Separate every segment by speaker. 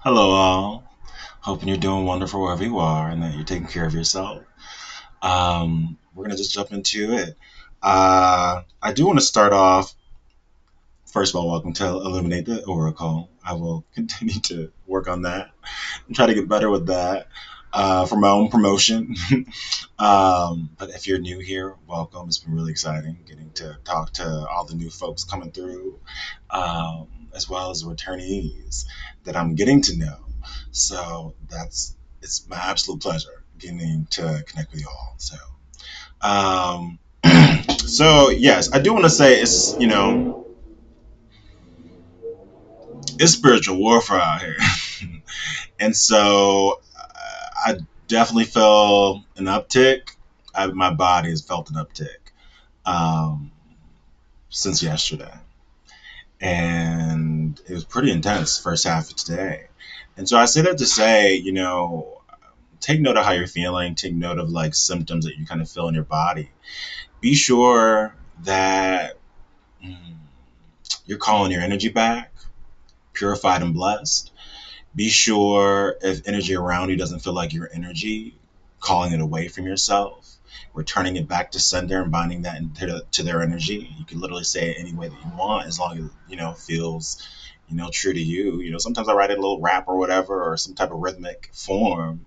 Speaker 1: Hello, all. Hoping you're doing wonderful wherever you are and that you're taking care of yourself. We're going to just jump into it. I do want to start off, first of all, welcome to Illuminate the Oracle. I will continue to work on that and try to get better with that for my own promotion. But if you're new here, welcome. It's been really exciting getting to talk to all the new folks coming through, as well as returnees that I'm getting to know. So it's my absolute pleasure getting to connect with you all. Um, so yes, I do want to say it's spiritual warfare out here, and so I definitely feel an uptick. My body has felt an uptick um, since yesterday, and it was pretty intense first half of today. And so I say that to say, take note of how you're feeling. Take note of like symptoms that you kind of feel in your body. Be sure that mm, you're calling your energy back, purified and blessed. Be sure if energy around you doesn't feel like your energy, calling it away from yourself, returning it back to sender and binding that to their energy. You can literally say it any way that you want as long as it feels true to you. Sometimes I write it a little rap or whatever or some type of rhythmic form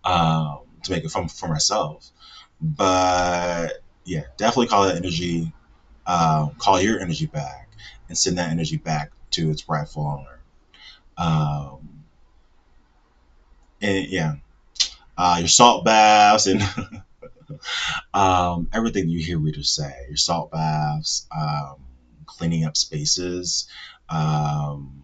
Speaker 1: to make it fun for myself. But yeah, definitely call that energy, call your energy back and send that energy back to its rightful owner. Um, and yeah, your salt baths and everything you hear readers say. Your salt baths, cleaning up spaces. Um,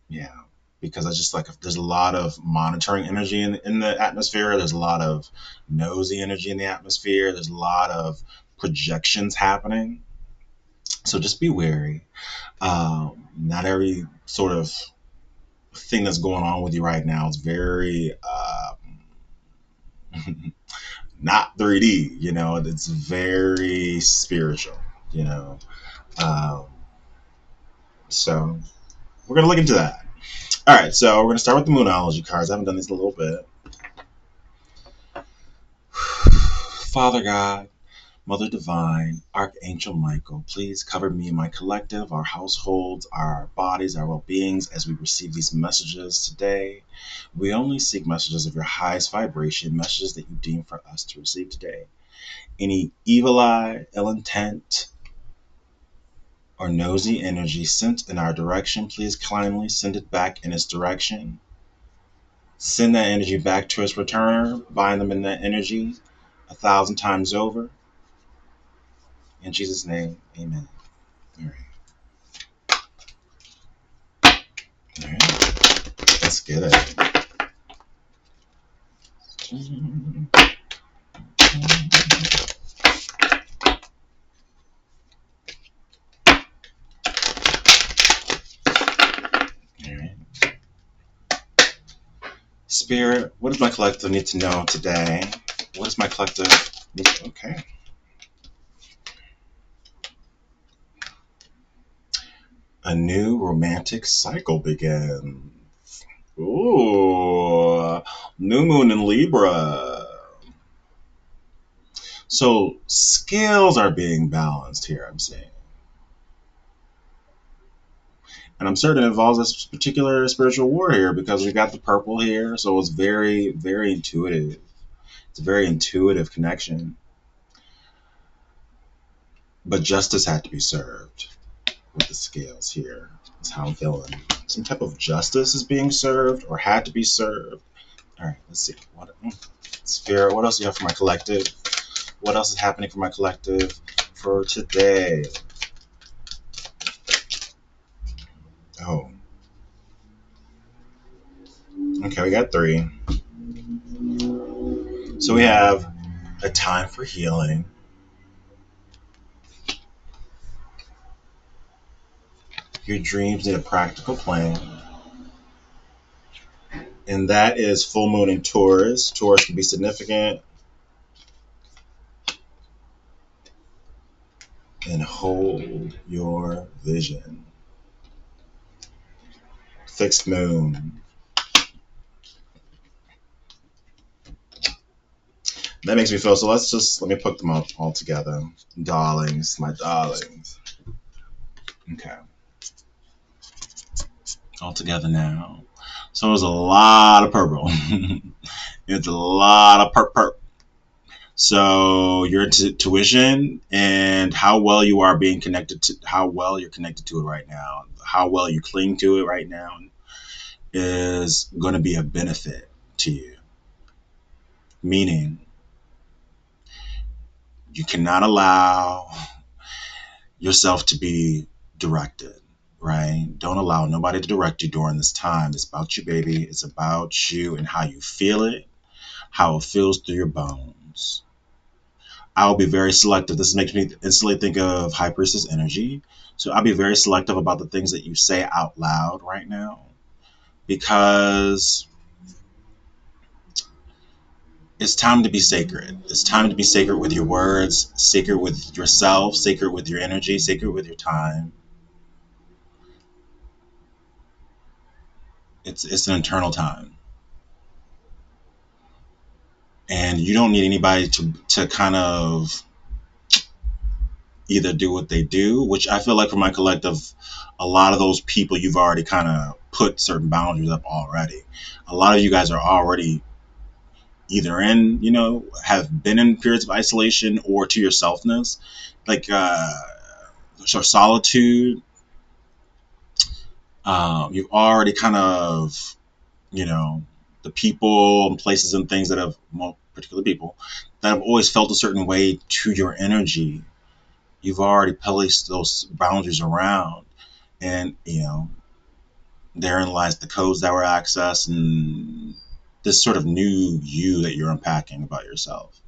Speaker 1: yeah, because I just like there's a lot of monitoring energy in the atmosphere. There's a lot of nosy energy in the atmosphere. There's a lot of projections happening. So just be wary. Not every sort of thing that's going on with you right now is very not 3D. It's very spiritual. You know, um, so we're gonna look into that. All right, so we're gonna start with the Moonology cards. I haven't done these in a little bit. Father God, Mother Divine, Archangel Michael, please cover me and my collective, our households, our bodies, our well beings as we receive these messages today. We only seek messages of your highest vibration, messages that you deem for us to receive today. Any evil eye, ill intent, or nosy energy sent in our direction, please kindly send it back in its direction. Send that energy back to its returner, bind them in that energy 1,000 times over. In Jesus' name, amen. All right. All right. Let's get it. All right. Spirit, what does my collective need to know today? What does my collective need to, okay. A new romantic cycle begins. Ooh, new moon in Libra. So scales are being balanced here, I'm saying. And I'm certain it involves this particular spiritual war here because we got the purple here, so it's very, very intuitive. It's a very intuitive connection. But justice had to be served with the scales here. That's how I'm feeling. Some type of justice is being served or had to be served. All right, let's see. Spirit, what else do you have for my collective? What else is happening for my collective for today? Oh, okay, we got three. So we have a time for healing. Your dreams need a practical plan. And that is full moon in Taurus. Taurus can be significant. And hold your vision. Fixed moon. That makes me feel so. Let me put them all together. Darlings, my darlings. Okay, all together now. So there's a lot of purple. It's a lot of perp. So your tuition and how well you are being connected to, how well you're connected to it right now, how well you cling to it right now, is going to be a benefit to you. Meaning, you cannot allow yourself to be directed, right? Don't allow nobody to direct you during this time. It's about you, baby. It's about you and how you feel it, how it feels through your bones. I'll be very selective. This makes me instantly think of high priestess energy. So I'll be very selective about the things that you say out loud right now because it's time to be sacred. It's time to be sacred with your words, sacred with yourself, sacred with your energy, sacred with your time. It's an internal time. And you don't need anybody to kind of either do what they do, which I feel like for my collective, a lot of those people you've already kind of put certain boundaries up already. A lot of you guys are already either in, have been in periods of isolation or to yourselfness, like so solitude. You've already kind of, you know, the people and places and things that have, well, particular people that have always felt a certain way to your energy. You've already placed those boundaries around, and therein lies the codes that were accessed and this sort of new you that you're unpacking about yourself.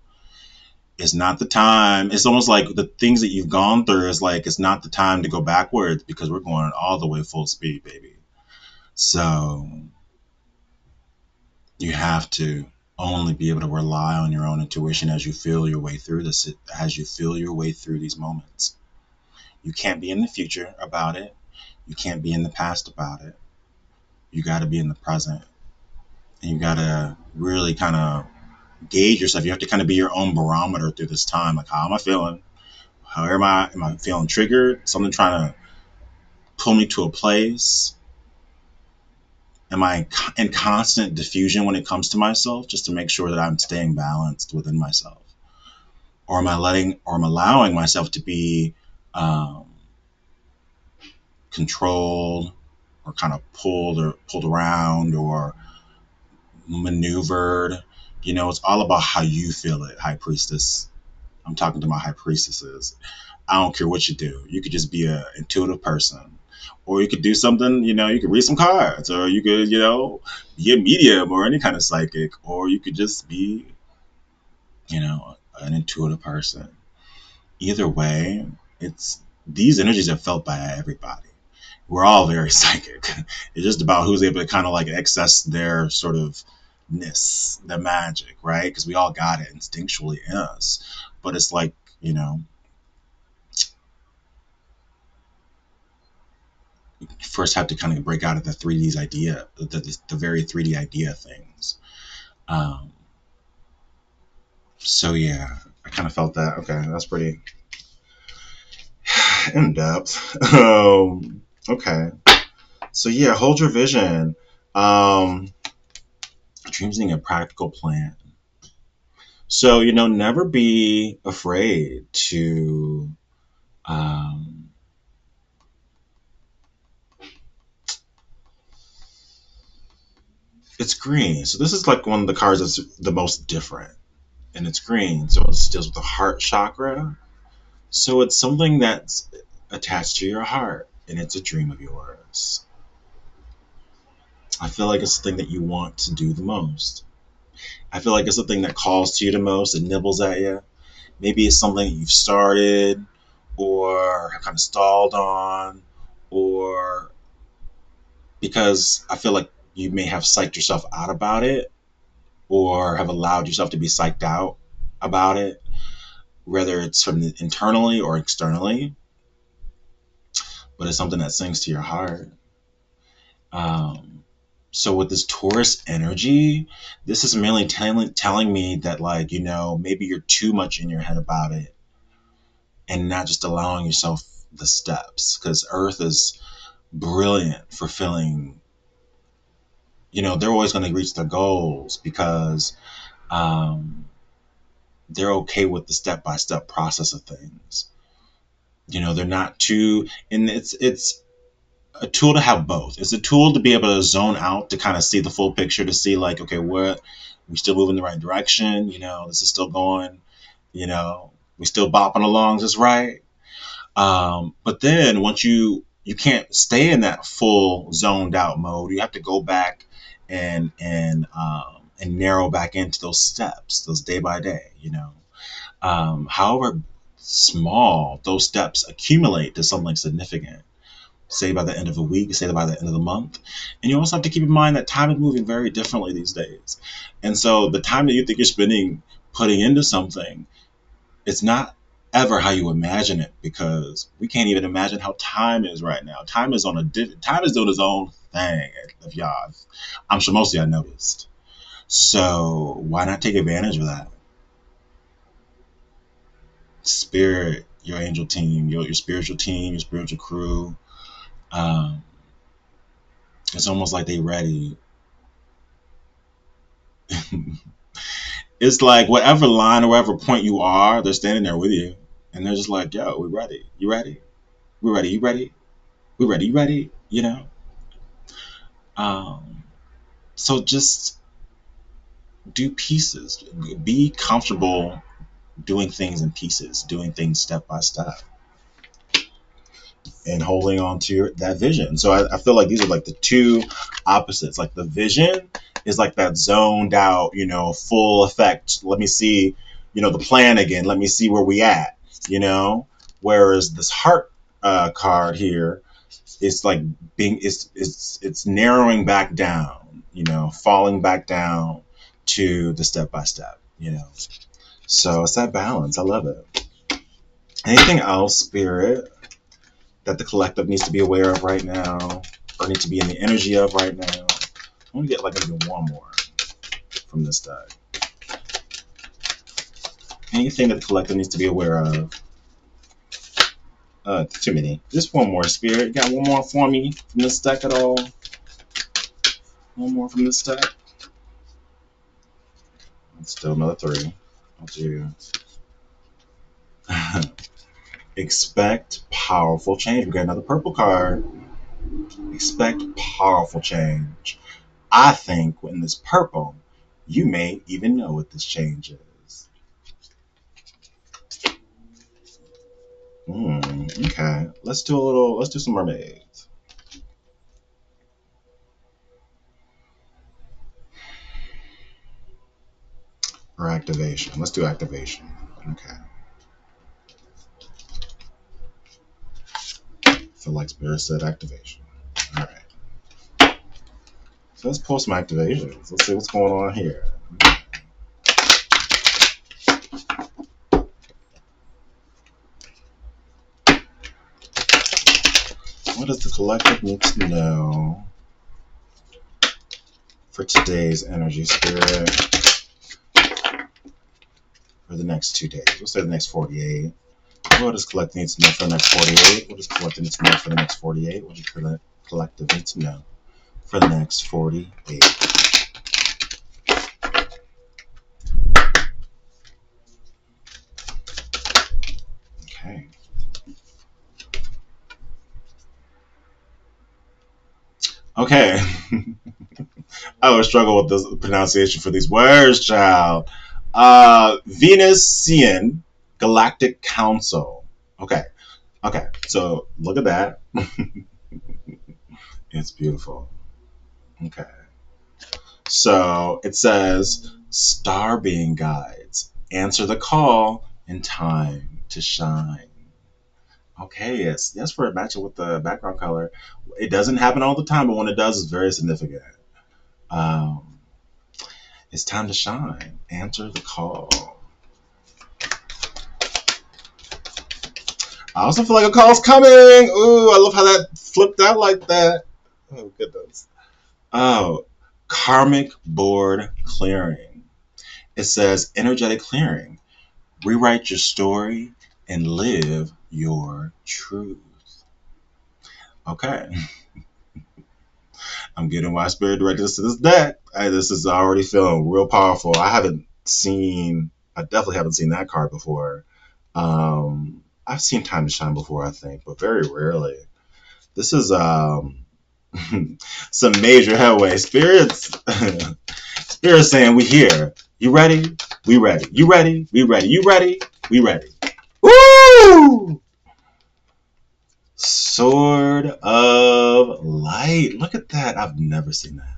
Speaker 1: It's not the time. It's almost like the things that you've gone through is like it's not the time to go backwards because we're going all the way full speed, baby. So you have to only be able to rely on your own intuition as you feel your way through this, as you feel your way through these moments. You can't be in the future about it. You can't be in the past about it. You got to be in the present. And you got to really kind of gauge yourself. You have to kind of be your own barometer through this time. Like, how am I feeling? How am I? Am I feeling triggered? Something trying to pull me to a place? Am I in constant diffusion when it comes to myself, just to make sure that I'm staying balanced within myself? Or am I allowing myself to be um, controlled or kind of pulled around or maneuvered? It's all about how you feel it, high priestess. I'm talking to my high priestesses. I don't care what you do. You could just be an intuitive person. Or you could do something, you could read some cards, or you could, be a medium or any kind of psychic, or you could just be, an intuitive person. Either way, it's these energies are felt by everybody. We're all very psychic. It's just about who's able to kind of like access their sort of ness, their magic, right? Because we all got it instinctually in us. But it's like, you know, you first have to kind of break out of the 3D's idea, the very 3D idea things. Um, so yeah, I kind of felt that. Okay, that's pretty in depth. Okay, so yeah, hold your vision. Um, Dreams being a practical plan. So, never be afraid to. Um, it's green. So, this is like one of the cards that's the most different. And it's green. So, it deals with the heart chakra. So, it's something that's attached to your heart. And it's a dream of yours. I feel like it's the thing that you want to do the most. I feel like it's the thing that calls to you the most and nibbles at you. Maybe it's something that you've started or have kind of stalled on, or because I feel like you may have psyched yourself out about it or have allowed yourself to be psyched out about it, whether it's from internally or externally, but it's something that sings to your heart. Um, So with this Taurus energy, this is mainly telling me that, like, maybe you're too much in your head about it and not just allowing yourself the steps, because Earth is brilliant for feeling, they're always going to reach their goals because um, they're okay with the step-by-step process of things. They're not too, and it's a tool to have both. It's a tool to be able to zone out, to kind of see the full picture, to see, like, okay, what, we still moving in the right direction, this is still going, we still bopping along just right. But then once you can't stay in that full zoned out mode, you have to go back and narrow back into those steps, those day by day, however small those steps accumulate to something significant, say by the end of a week, say by the end of the month. And you also have to keep in mind that time is moving very differently these days. And so the time that you think you're spending putting into something, it's not ever how you imagine it, because we can't even imagine how time is right now. Time is time is doing its own thing. If y'all, I'm sure most of y'all noticed. So why not take advantage of that? Spirit, your angel team, your spiritual team, your spiritual crew. Um, it's almost like they ready. It's like whatever line or whatever point you are, they're standing there with you, and they're just like, "Yo, we ready. You ready? We ready. You ready? We ready. You ready?" Um, so just do pieces. Be comfortable doing things in pieces, doing things step by step, and holding on to that vision. So I feel like these are like the two opposites. Like the vision is like that zoned out, full effect. Let me see, the plan again. Let me see where we at, Whereas this heart card here, it's like it's narrowing back down, falling back down to the step by step, So it's that balance. I love it. Anything else, Spirit, that the collective needs to be aware of right now, or need to be in the energy of right now? I want to get like maybe one more from this deck. Anything that the collective needs to be aware of? Too many. Just one more, Spirit. You got one more for me from this deck at all? One more from this deck? It's still another three. I'll do. Expect powerful change. We got another purple card. Expect powerful change. I think in this purple, you may even know what this change is. Okay. Let's do some mermaids. Or activation. Let's do activation. Okay. Feel like Spirit said activation. All right. So let's pull some activations. Let's see what's going on here. What does the collective need to know for today's energy, Spirit? For the next 2 days. We'll say the next 48. What does collective need to know for the next 48? What does collective need to know for the next 48? What does collective need to know for the next 48? Okay. Okay. I always struggle with the pronunciation for these words, child. Venusian Galactic Council. Okay. Okay. So look at that. It's beautiful. Okay. So it says, Star being guides, answer the call in time to shine. Okay, yes, for it matching with the background color. It doesn't happen all the time, but when it does, it's very significant. Um, it's time to shine. Answer the call. I also feel like a call's coming. Ooh, I love how that flipped out like that. Oh, goodness. Oh, karmic board clearing. It says energetic clearing. Rewrite your story and live your truth. Okay. I'm getting why spirit directed us to this deck. This is already feeling real powerful. I definitely haven't seen that card before. I've seen Time to Shine before, I think, but very rarely. This is some major headway. Spirits saying we here. You ready? We ready. You ready? We ready. You ready? We ready. Woo! Sword of Light. Look at that. I've never seen that.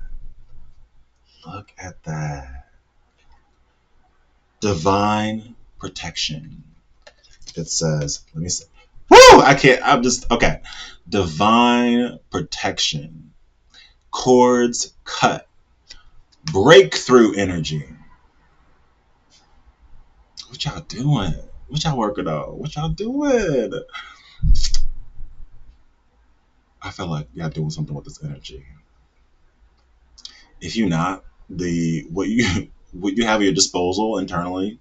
Speaker 1: Look at that. Divine protection. It says, let me see. Woo! I can't. I'm just, okay. Divine protection. Cords cut. Breakthrough energy. What y'all doing? What y'all working on? What y'all doing? I feel like y'all doing something with this energy. If you're not, the what you have at your disposal internally,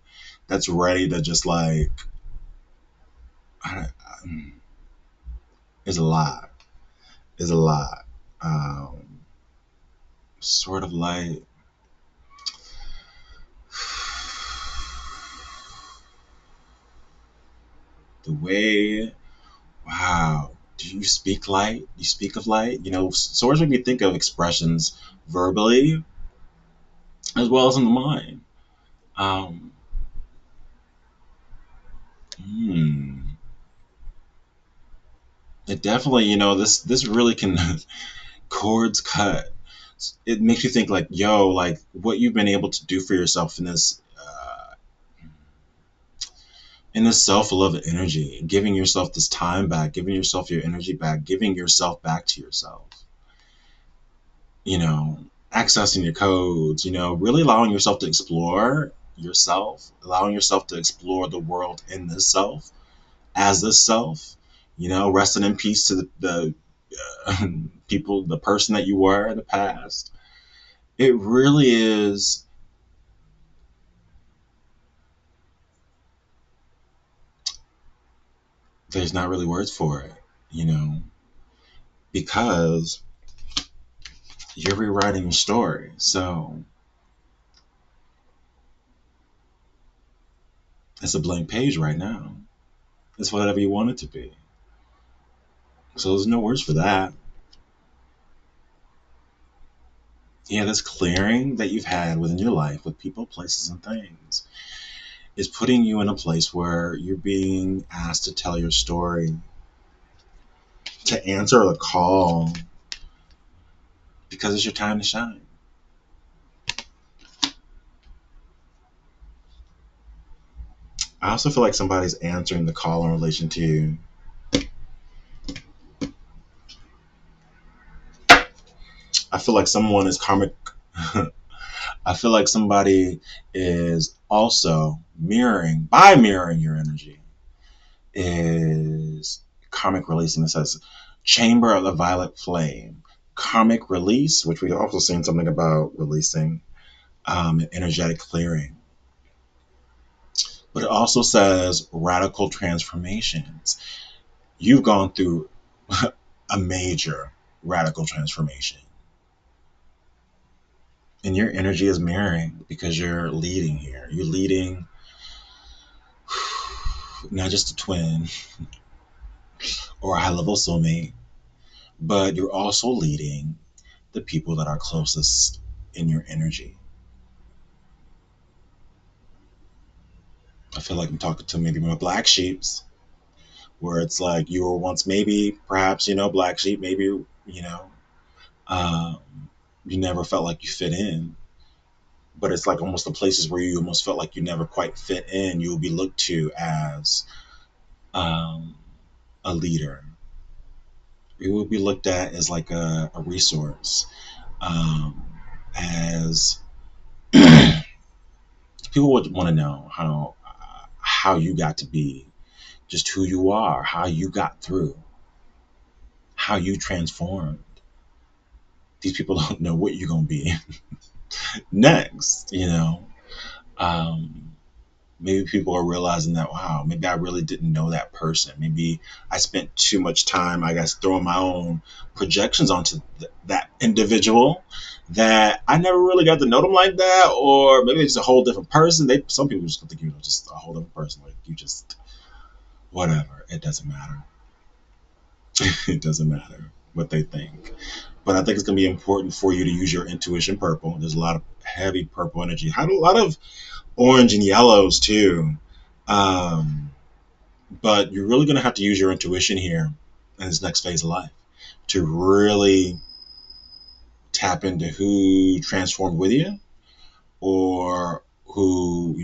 Speaker 1: that's ready to just like, I, is a lot. Is a lot. Um, sort of like the way. Wow. Do you speak light? Do you speak of light? You know, swords make me think of expressions verbally as well as in the mind. Um, hmm. It definitely, this really can chords cut. It makes you think like, yo, like what you've been able to do for yourself in this self-love energy, giving yourself this time back, giving yourself your energy back, giving yourself back to yourself. You know, accessing your codes. Really allowing yourself to explore yourself, allowing yourself to explore the world in this self as this self. Resting in peace to the people, the person that you were in the past. It really is. There's not really words for it, you know, because you're rewriting your story. So it's a blank page right now. It's whatever you want it to be. So there's no words for that. Yeah, this clearing that you've had within your life with people, places, and things is putting you in a place where you're being asked to tell your story, to answer the call, because it's your time to shine. I also feel like somebody's answering the call in relation to. I feel like someone is karmic. I feel like somebody is also mirroring your energy, is karmic releasing. It says chamber of the violet flame, karmic release, which we've also seen something about releasing, energetic clearing. But it also says radical transformations. You've gone through a major radical transformation. And your energy is mirroring because you're leading here. You're leading not just a twin or a high level soulmate, but you're also leading the people that are closest in your energy. I feel like I'm talking to maybe my black sheeps, where it's like you were once maybe, perhaps, black sheep, maybe, um, you never felt like you fit in. But it's like almost the places where you almost felt like you never quite fit in, you will be looked to as um, a leader. You will be looked at as like a resource, um, as people would want to know how you got to be just who you are, how you got through, how you transformed. these people don't know what you're gonna be next. Um, maybe people are realizing that, wow, maybe I really didn't know that person. Maybe I spent too much time, I guess, throwing my own projections onto that individual that I never really got to know them like that. Or maybe it's a whole different person. Some people just think just a whole different person. Like you just whatever. It doesn't matter. It doesn't matter what they think. But I think it's going to be important for you to use your intuition purple. There's a lot of heavy purple energy. Had a lot of orange and yellows too. Um, but you're really going to have to use your intuition here in this next phase of life to really tap into who transformed with you, or who,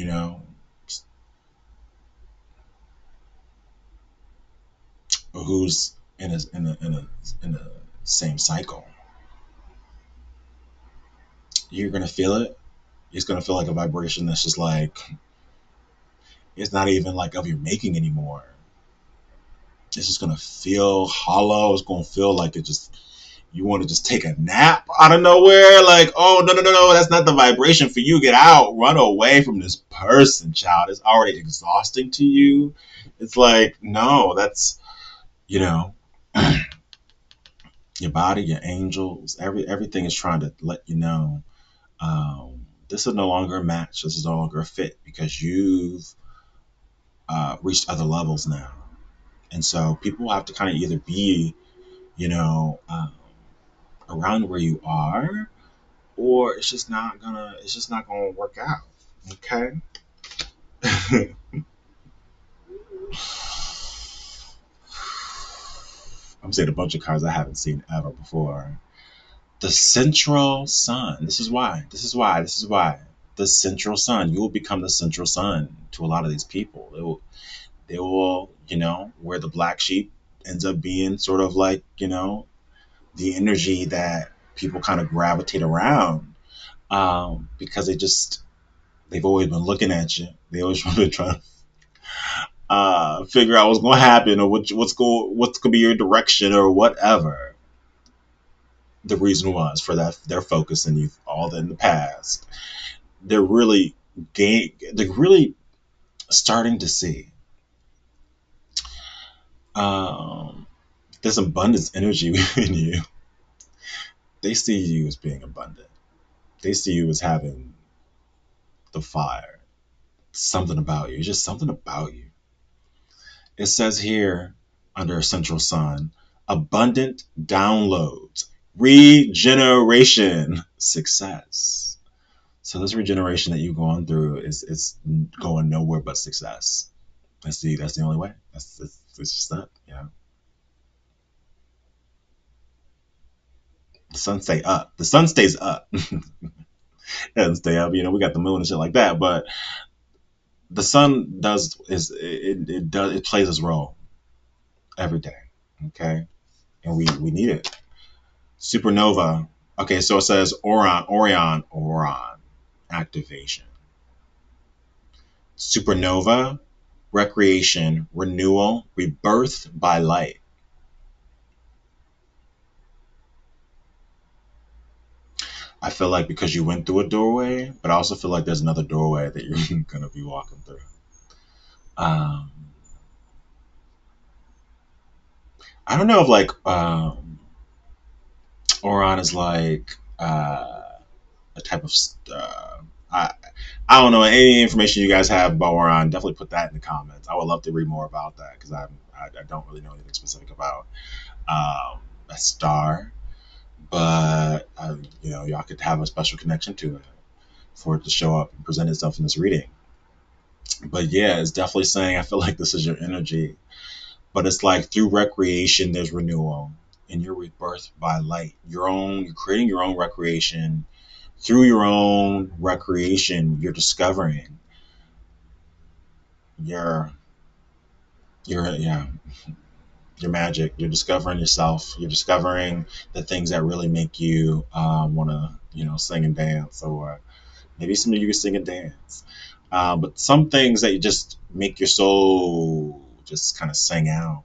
Speaker 1: or who's in a same cycle. You're going to feel it. It's going to feel like a vibration that's just like, it's not even like of your making anymore. It's just gonna feel hollow. It's gonna feel like it just, you want to just take a nap out of nowhere. Like, oh no no no no, that's not the vibration for you. Get out, run away from this person, child. It's already exhausting to you. It's like, no, that's, you know, your body, your angels, everything is trying to let you know, this is no longer a match. This is no longer a fit because you've reached other levels now. And so people have to kind of either be, you know, around where you are, or it's just not gonna work out. Okay. I'm saying a bunch of cards I haven't seen ever before. The central sun. This is why. This is why. This is why. The central sun. You will become the central sun to a lot of these people. They will, where the black sheep ends up being sort of like, the energy that people kind of gravitate around, because they've always been looking at you. They always been trying to figure out what's going to happen, or what's going to be your direction, or whatever the reason was for that, their focus in you all in the past. They're really they're really starting to see, um, this abundance energy in you. They see you as being abundant. They see you as having the fire. Something about you. It's just something about you. It says here under Central Sun, abundant downloads, regeneration, success. So this regeneration that you've gone through is going nowhere but success. That's the only way. That's just that. Yeah. The sun stay up. The sun stays up. It doesn't stay up. We got the moon and shit like that, but the sun does is it does it plays its role every day. Okay, and we need it. Supernova. Okay, so it says Orion activation. Supernova, recreation, renewal, rebirth by light. I feel like because you went through a doorway, but I also feel like there's another doorway that you're gonna be walking through. Um, I don't know if like, Orion is like, a type of, I I don't know any information you guys have about Orion. Definitely put that in the comments. I would love to read more about that because I don't really know anything specific about, a star, but y'all could have a special connection to it for it to show up and present itself in this reading. But yeah, it's definitely saying, I feel like this is your energy, but it's like through recreation there's renewal, and your rebirth by light. You're creating your own recreation. Through your own recreation, you're discovering your yeah, your magic. You're discovering yourself. You're discovering the things that really make you, want to, sing and dance, or maybe some of you can sing and dance. But some things that you just make your soul just kind of sing out.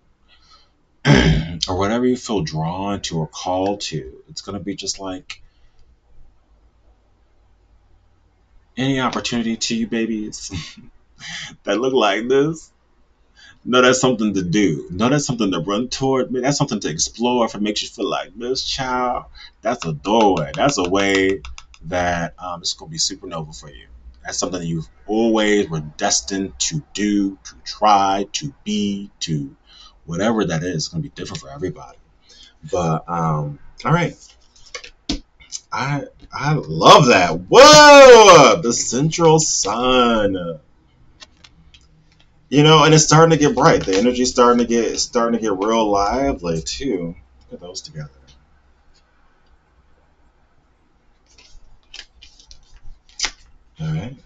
Speaker 1: or whatever you feel drawn to or called to. It's going to be just like any opportunity to you, babies, that look like this. No, that's something to do. No, that's something to run toward. Man, that's something to explore. If it makes you feel like this, child, that's a doorway. That's a way that it's going to be supernova for you. That's something that you've always were destined to do, to try, to be, to whatever that is. It's going to be different for everybody. But all right, I love that. Whoa, the central sun. You know, and it's starting to get bright. The energy's starting to get real lively too. Look at those together. All right.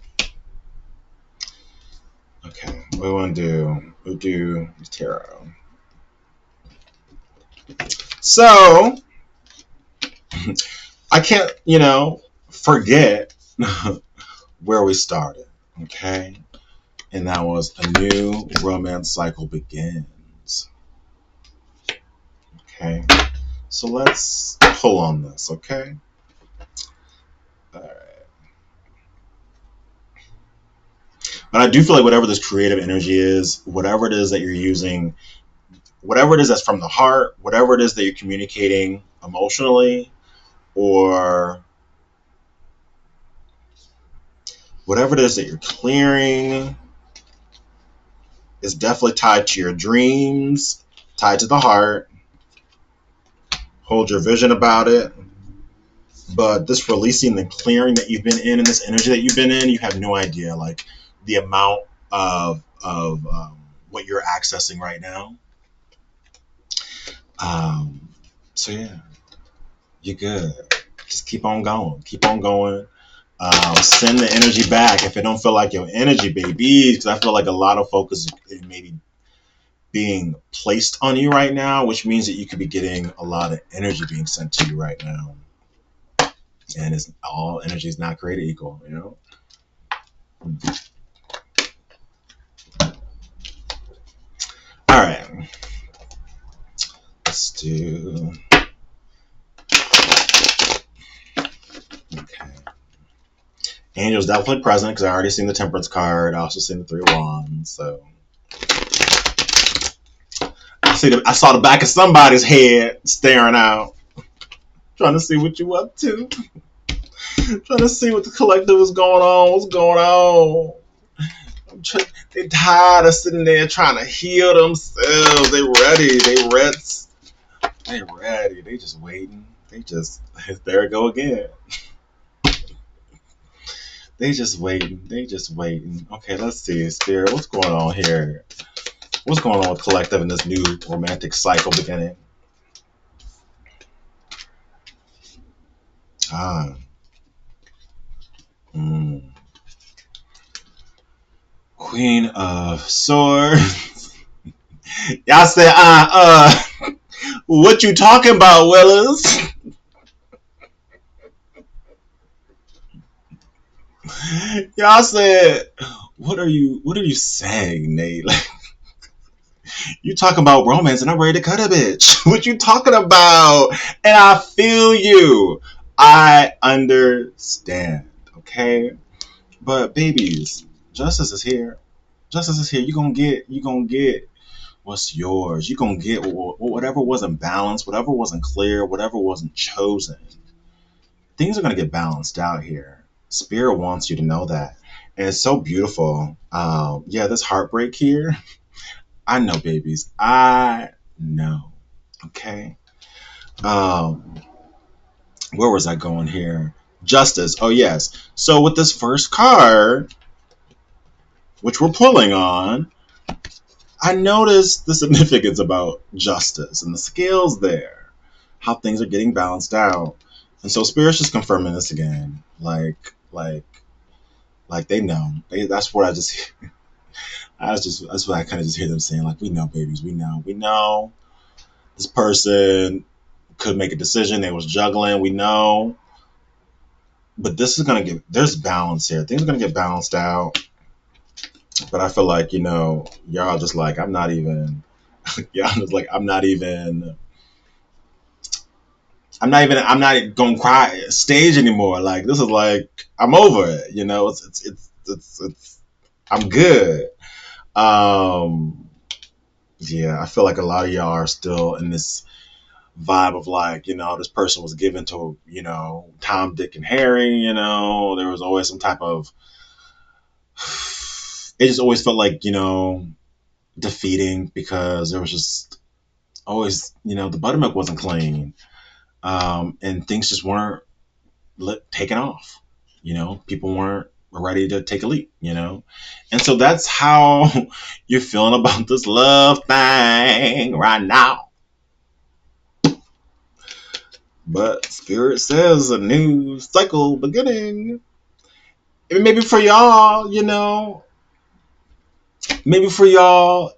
Speaker 1: Okay. What do we want to do? We'll do tarot. So I can't, forget where we started. Okay. And that was a new romance cycle begins. Okay. So let's pull on this. Okay. All right. But I do feel like whatever this creative energy is, whatever it is that you're using, whatever it is that's from the heart, whatever it is that you're communicating emotionally, or whatever it is that you're clearing, is definitely tied to your dreams, tied to the heart. Hold your vision about it. But this releasing the clearing that you've been in and this energy that you've been in, you have no idea, like the amount of what you're accessing right now. Um, so yeah, you're good. Just keep on going. Keep on going. Send the energy back if it don't feel like your energy, baby. Because I feel like a lot of focus is maybe being placed on you right now, which means that you could be getting a lot of energy being sent to you right now. And it's all energy is not created equal, you know. All right, let's do. Okay, Angel's definitely present because I already seen the Temperance card. I also seen the Three of Wands, so I saw the back of somebody's head staring out, trying to see what you up to, trying to see what the collective is going on. What's going on? They tired of sitting there trying to heal themselves. They ready. They ready. They ready. They just waiting. They just there it go again. They just waiting. They just waiting. Okay, let's see, Spirit. What's going on here? What's going on with collective in this new romantic cycle beginning? Ah. Mm. Queen of Swords. Y'all said, what you talking about, Willis? Y'all said, what are you saying, Nate? Like, you talking about romance and I'm ready to cut a bitch. What you talking about? And I feel you. I understand. Okay? But babies, justice is here. Justice is here. You gonna get what's yours. You gonna get whatever wasn't balanced, whatever wasn't clear, whatever wasn't chosen. Things are gonna get balanced out here. Spirit wants you to know that. And it's so beautiful. Yeah, this heartbreak here. I know, babies. I know. Okay. Um, where was I going here? Justice. Oh yes. So with this first card, which we're pulling on, I noticed the significance about justice and the scales there, how things are getting balanced out. And so Spirit's just confirming this again. Like they know. That's what I just that's what I kind of just hear them saying. Like, we know, babies, we know this person could make a decision. They was juggling. We know, but this is gonna get there's balance here. Things are gonna get balanced out. But I feel like y'all just like I'm not even. Yeah, I'm just like I'm not gonna cry stage anymore. Like this is like I'm over it. It's I'm good. Um, yeah, I feel like a lot of y'all are still in this vibe of like, this person was given to, Tom, Dick, and Harry. There was always some type of. It just always felt like, defeating because there was just always, the buttermilk wasn't clean, and things just weren't taken off. People weren't ready to take a leap. And so that's how you're feeling about this love thing right now. But Spirit says a new cycle beginning. And maybe for y'all, maybe for y'all,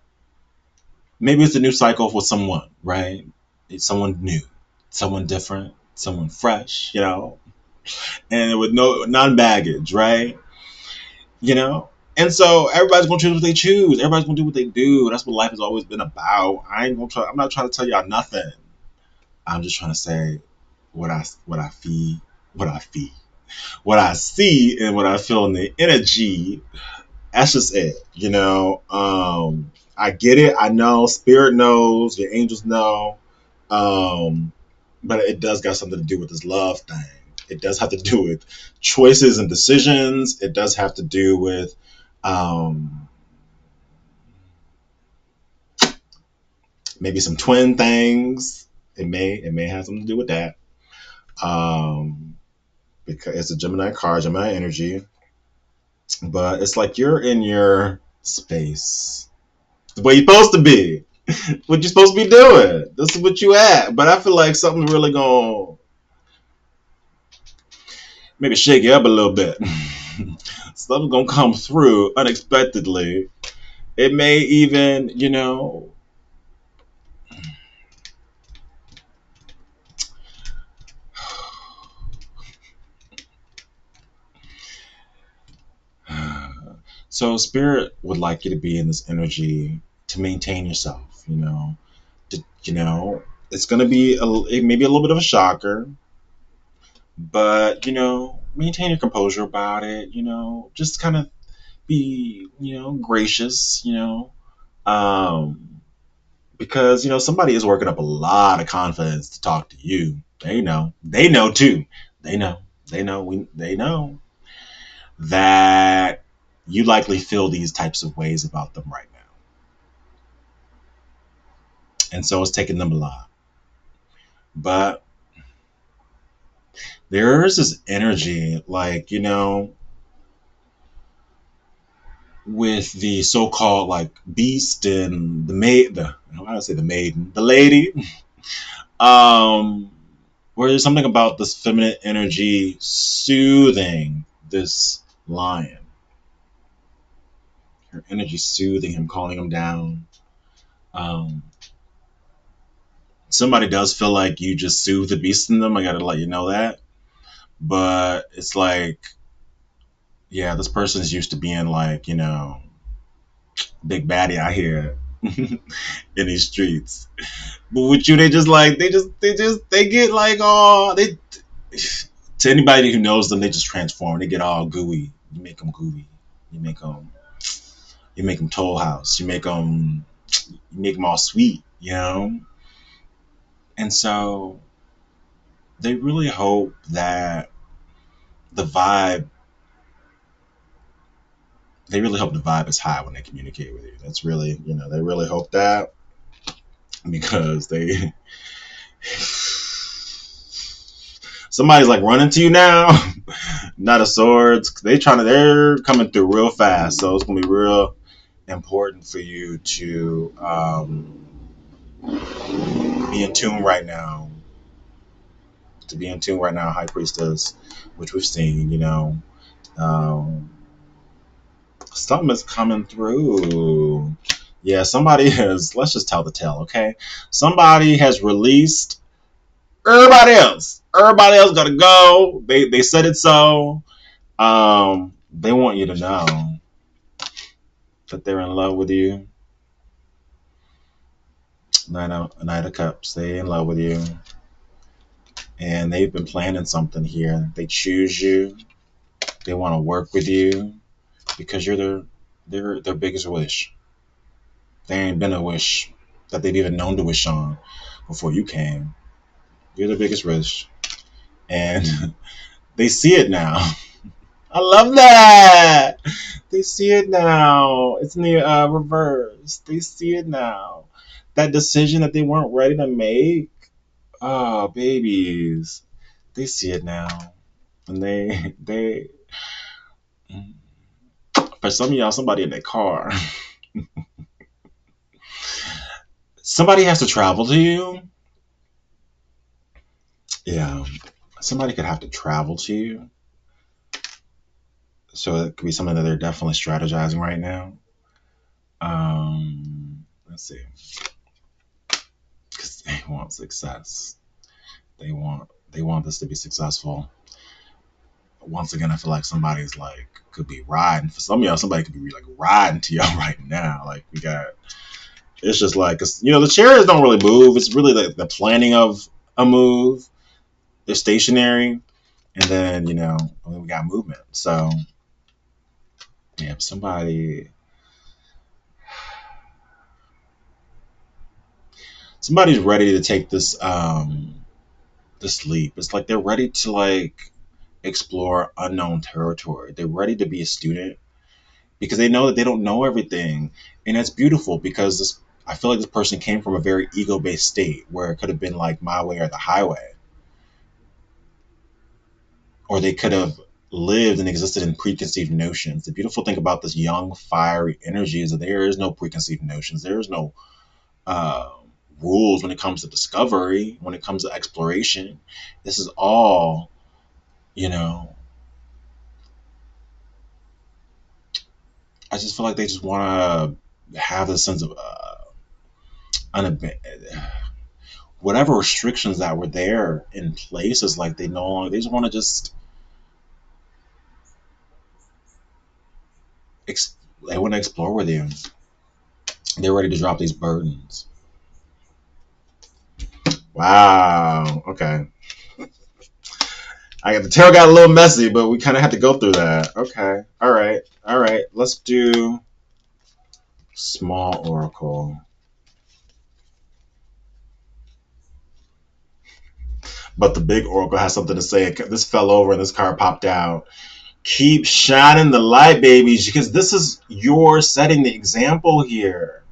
Speaker 1: maybe it's a new cycle for someone, right? It's someone new, someone different, someone fresh, and with no non baggage, right? You know? And so everybody's gonna choose what they choose. Everybody's gonna do what they do. That's what life has always been about. I'm not trying to tell y'all nothing. I'm just trying to say what I feel, what I see, and what I feel in the energy. That's just it. I get it. I know. Spirit knows. Your angels know. Um, but it does got something to do with this love thing. It does have to do with choices and decisions. It does have to do with um, maybe some twin things. It may have something to do with that. Um, because it's a Gemini card, Gemini energy. But it's like you're in your space. The way you're supposed to be. What you're supposed to be doing. This is what you at. But I feel like something's really gonna maybe shake you up a little bit. Something's gonna come through unexpectedly. It may even, so spirit would like you to be in this energy to maintain yourself, it's gonna be it may be a little bit of a shocker, but maintain your composure about it, just kind of be, gracious, um, because somebody is working up a lot of confidence to talk to you. They know too. They know, they know that you likely feel these types of ways about them right now, and so it's taking them a lot. But there is this energy, like with the so-called like beast and the maid, the I don't want to say the maiden, the lady, um, where there's something about this feminine energy soothing this lion. Her energy soothing him, calming him down. Um, Somebody does feel like you just soothe the beast in them. I gotta let you know that. But it's like, yeah, this person's used to being like, big baddie out here in these streets. But with you, they get like, oh, they, to anybody who knows them, they just transform. They get all gooey. You make them gooey. You make them, you make them Toll House. You make them all sweet, And so they really hope that the vibe they really hope the vibe is high when they communicate with you. That's really, they really hope that because they somebody's like running to you now, not a swords. They're coming through real fast, so it's gonna be real important for you to be in tune right now. To be in tune right now, High Priestess, which we've seen, um, something is coming through. Yeah, somebody has. Let's just tell the tale, okay? Somebody has released everybody else. Everybody else got to go. They said it so. They want you to know that they're in love with you. Knight of Cups. They in love with you, and they've been planning something here. They choose you. They want to work with you because you're their biggest wish. There ain't been a wish that they've even known to wish on before you came. You're the biggest wish, and they see it now. I love that. They see it now. It's in the reverse. They see it now. That decision that they weren't ready to make. Oh, babies. They see it now. And they for some of y'all, somebody in their car. Somebody has to travel to you. Yeah. Somebody could have to travel to you. So it could be something that they're definitely strategizing right now. Let's see. Because they want success. They want this to be successful. Once again, I feel like somebody's like could be riding for some of y'all. Somebody could be like riding to y'all right now. Like we got, it's just like, 'cause, the chairs don't really move. It's really the planning of a move. They're stationary, and then we got movement. So yeah, somebody's ready to take this leap. It's like they're ready to like explore unknown territory. They're ready to be a student because they know that they don't know everything, and that's beautiful because I feel like this person came from a very ego-based state where it could have been like my way or the highway, or they could have lived and existed in preconceived notions. The beautiful thing about this young, fiery energy is that there is no preconceived notions. There is no uh, rules when it comes to discovery, when it comes to exploration. This is all, you know. I just feel like they just want to have this sense of unab- whatever restrictions that were there in place is like they no longer. They just want to just they want to explore with you. They're ready to drop these burdens. Wow. Okay. The tarot got a little messy, but we kind of had to go through that. Okay. All right. All right. Let's do small oracle. But the big oracle has something to say. This fell over and this card popped out. Keep shining the light, babies, because this is your setting the example here.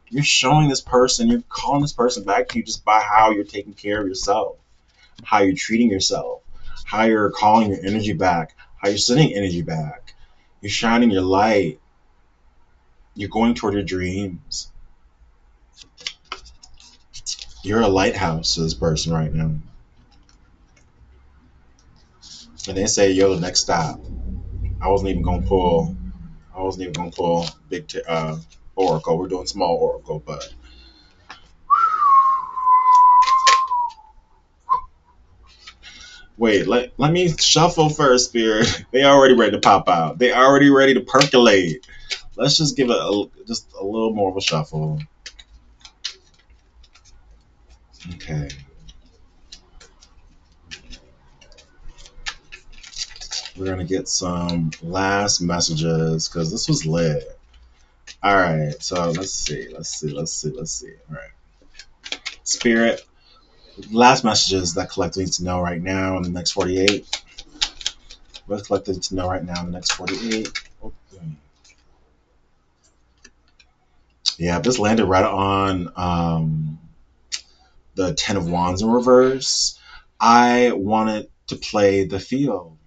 Speaker 1: You're showing this person, you're calling this person back to you just by how you're taking care of yourself, how you're treating yourself, how you're calling your energy back, how you're sending energy back. You're shining your light. You're going toward your dreams. You're a lighthouse to this person right now. And they say, yo, the next stop. I wasn't even going to pull. I wasn't even going to pull oracle. We're doing small oracle, but wait, let me shuffle first, Spirit. They already ready to pop out. They already ready to percolate. Let's just give it just a little more of a shuffle. Okay. We're gonna get some last messages because this was lit. All right, so let's see. All right, Spirit. Last messages that collective needs to know right now in the next 48. What's collective to know right now in the next 48? Yeah, this landed right on the Ten of Wands in reverse. I wanted to play the field,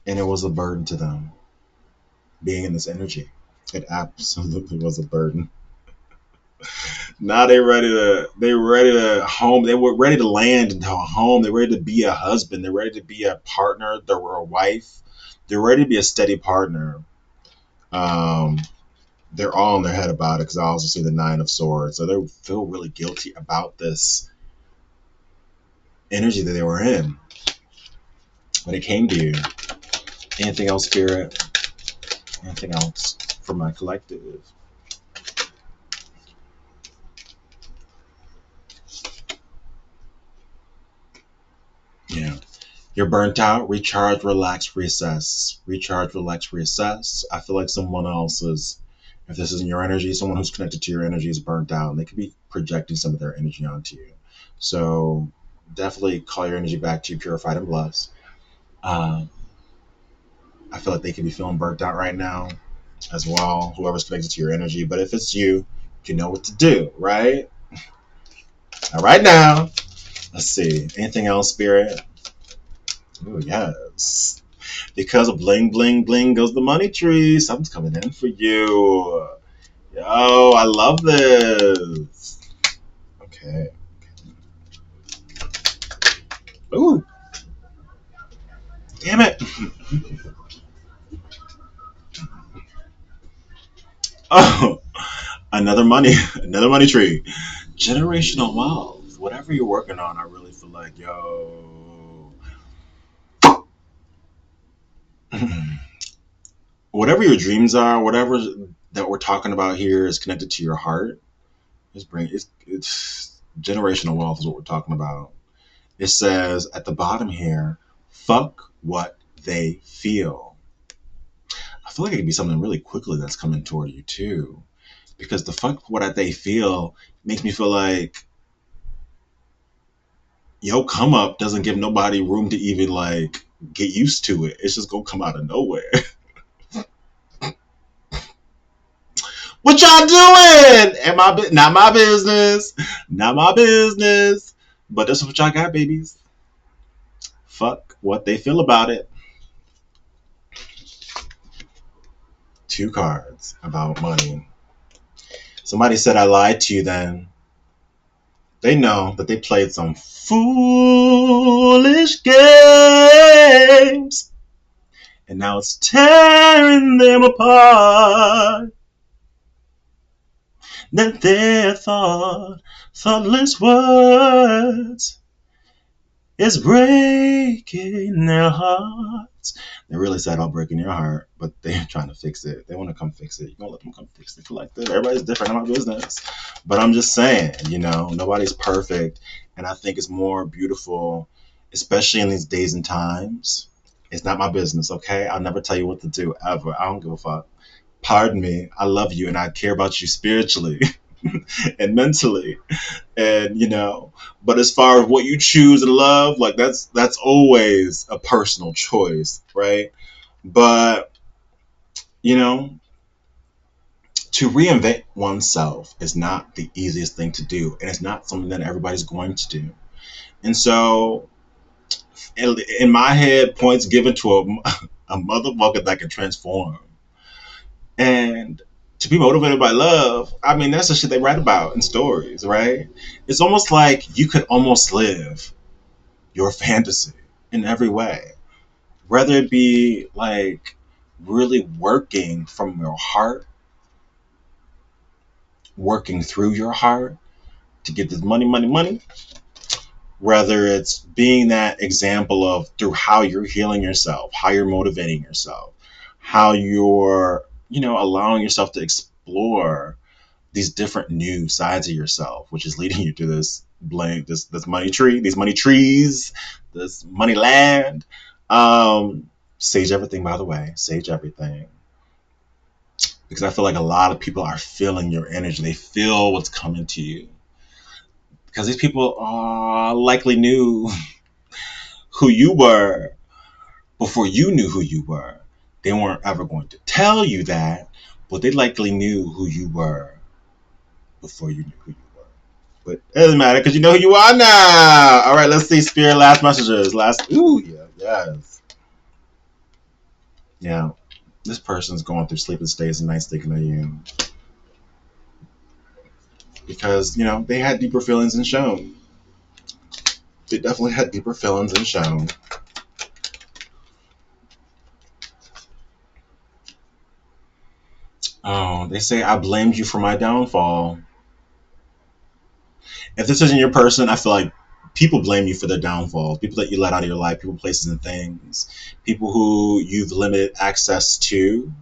Speaker 1: and it was a burden to them being in this energy. It absolutely was a burden. Now they ready to home. They were ready to land into a home. They're ready to be a husband. They're ready to be a partner. They're a wife. They're ready to be a steady partner. Um, they're all in their head about it because I also see the Nine of Swords. So they feel really guilty about this energy that they were in when it came to you. Anything else, Spirit? Anything else for my collective? You're burnt out. Recharge, relax, reassess. Recharge, relax, reassess. I feel like someone else is, if this isn't your energy, someone who's connected to your energy is burnt out, and they could be projecting some of their energy onto you. So definitely call your energy back to you, purified and blessed. Uh, I feel like they could be feeling burnt out right now as well, whoever's connected to your energy. But if it's you, you know what to do, right? All right, now, let's see. Anything else, Spirit? Oh, yes. Because of bling, bling, bling goes the money tree. Something's coming in for you. Yo, I love this. Okay. Ooh, damn it. Oh, another money tree. Generational wealth. Whatever you're working on, I really feel like, yo, whatever your dreams are, whatever that we're talking about here is connected to your heart. It's generational wealth is what we're talking about. It says at the bottom here, fuck what they feel. I feel like it could be something really quickly that's coming toward you too, because the fuck what they feel makes me feel like yo come up doesn't give nobody room to even like get used to it. It's just gonna come out of nowhere. What y'all doing? Not my business. Not my business. But this is what y'all got, babies. Fuck what they feel about it. Two cards about money. Somebody said I lied to you then. They know that they played some foolish games. And now it's tearing them apart. That their thoughtless words is breaking their hearts. They're really sad about breaking your heart, but they're trying to fix it. They want to come fix it. You gonna let them come fix it collective. Everybody's different in my business. But I'm just saying, nobody's perfect. And I think it's more beautiful, especially in these days and times. It's not my business, okay? I'll never tell you what to do ever. I don't give a fuck. Pardon me. I love you and I care about you spiritually and mentally, and but as far as what you choose and love, like that's always a personal choice, right? But you know to reinvent oneself is not the easiest thing to do, and it's not something that everybody's going to do. And so in my head, points given to a motherfucker that can transform and to be motivated by love. I mean, that's the shit they write about in stories, right? It's almost like you could almost live your fantasy in every way, whether it be like really working from your heart, working through your heart to get this money, money, money, whether it's being that example of through how you're healing yourself, how you're motivating yourself, how you're, allowing yourself to explore these different new sides of yourself, which is leading you to this blank, this money tree, these money trees, this money land. Sage everything, by the way, sage everything, because I feel like a lot of people are feeling your energy. They feel what's coming to you because these people likely knew who you were before you knew who you were. They weren't ever going to tell you that, but they likely knew who you were before you knew who you were. But it doesn't matter because you know who you are now. All right, let's see. Spirit last messages. Ooh, yeah, yes. Yeah. This person's going through sleepless days and nights thinking of you. Because, they had deeper feelings and shown. They definitely had deeper feelings and shown. Oh, they say I blamed you for my downfall. If this isn't your person, I feel like people blame you for their downfall. People that you let out of your life, people, places, and things. People who you've limited access to.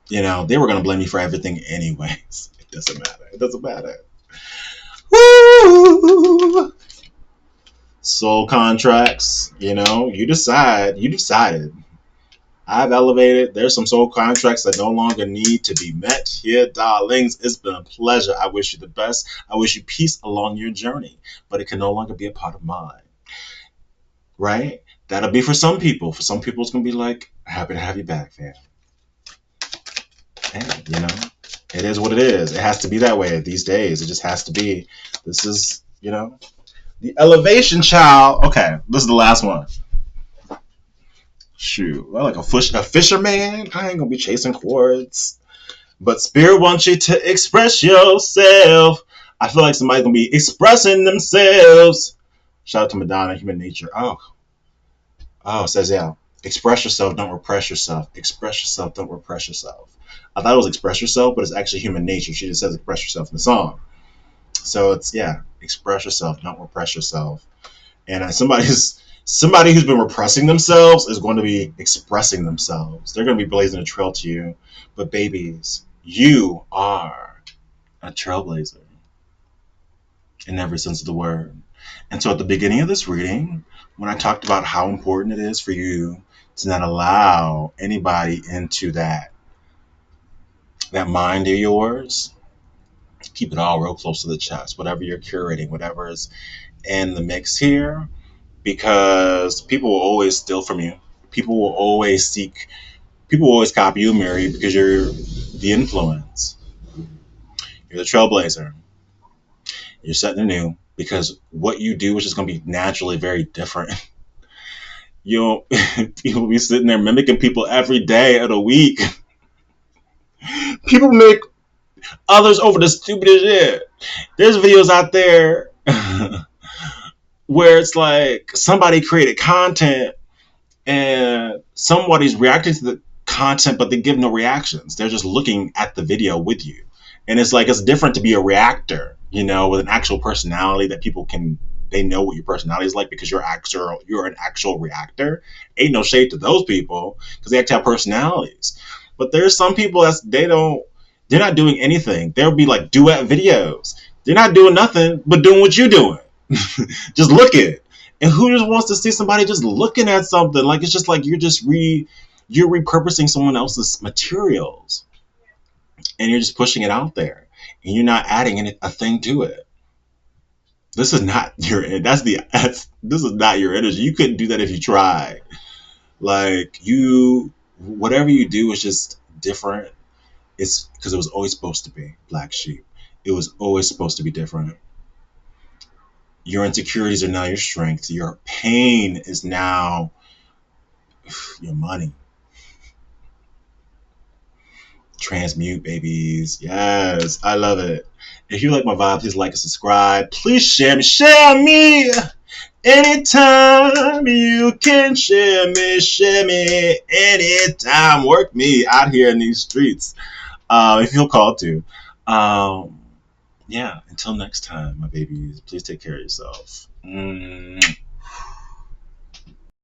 Speaker 1: They were going to blame you for everything anyways. It doesn't matter. It doesn't matter. Woo! Soul contracts, you know, you decide. You decided. I've elevated. There's some soul contracts that no longer need to be met here, darlings. It's been a pleasure. I wish you the best. I wish you peace along your journey, but it can no longer be a part of mine, right? That'll be for some people. For some people, it's gonna be like, happy to have you back, fam. Hey, you know, it is what it is. It has to be that way these days. It just has to be. This is, you know, the elevation child. Okay, this is the last one. Shoot, well, like a fisherman. I ain't gonna be chasing quartz. But spirit wants you to express yourself. I feel like somebody's gonna be expressing themselves. Shout out to Madonna, Human Nature. Oh, it says yeah. Express yourself, don't repress yourself. Express yourself, don't repress yourself. I thought it was express yourself, but it's actually human nature. She just says express yourself in the song. So it's yeah, express yourself, don't repress yourself. And somebody who's been repressing themselves is going to be expressing themselves. They're going to be blazing a trail to you. But babies, you are a trailblazer in every sense of the word. And so at the beginning of this reading, when I talked about how important it is for you to not allow anybody into that mind of yours, keep it all real close to the chest, whatever you're curating, whatever is in the mix here, because people will always steal from you. People will always people will always copy you, Mary, because you're the influence. You're the trailblazer. You're setting anew because what you do is just going to be naturally very different. You know, people be sitting there mimicking people every day of the week. People make others over the stupidest shit. There's videos out there where it's like somebody created content and somebody's reacting to the content, but they give no reactions. They're just looking at the video with you. And it's like it's different to be a reactor, you know, with an actual personality that people can they know what your personality is like because you're an actual reactor. Ain't no shade to those people because they have to have personalities. But there's some people they're not doing anything. There'll be like duet videos. They're not doing nothing but doing what you're doing. Just look at it. And who just wants to see somebody just looking at something? Like it's just like you're repurposing someone else's materials and you're just pushing it out there and you're not adding a thing to it. This is not your this is not your energy. You couldn't do that if you tried. Like you whatever you do is just different. It's because it was always supposed to be black sheep. It was always supposed to be different. Your insecurities are now your strength. Your pain is now your money. Transmute, babies. Yes, I love it. If you like my vibe, please like and subscribe. Please share me. Share me. Anytime you can share me anytime. Work me out here in these streets. If you feel called to. Yeah, until next time, my babies, please take care of yourself.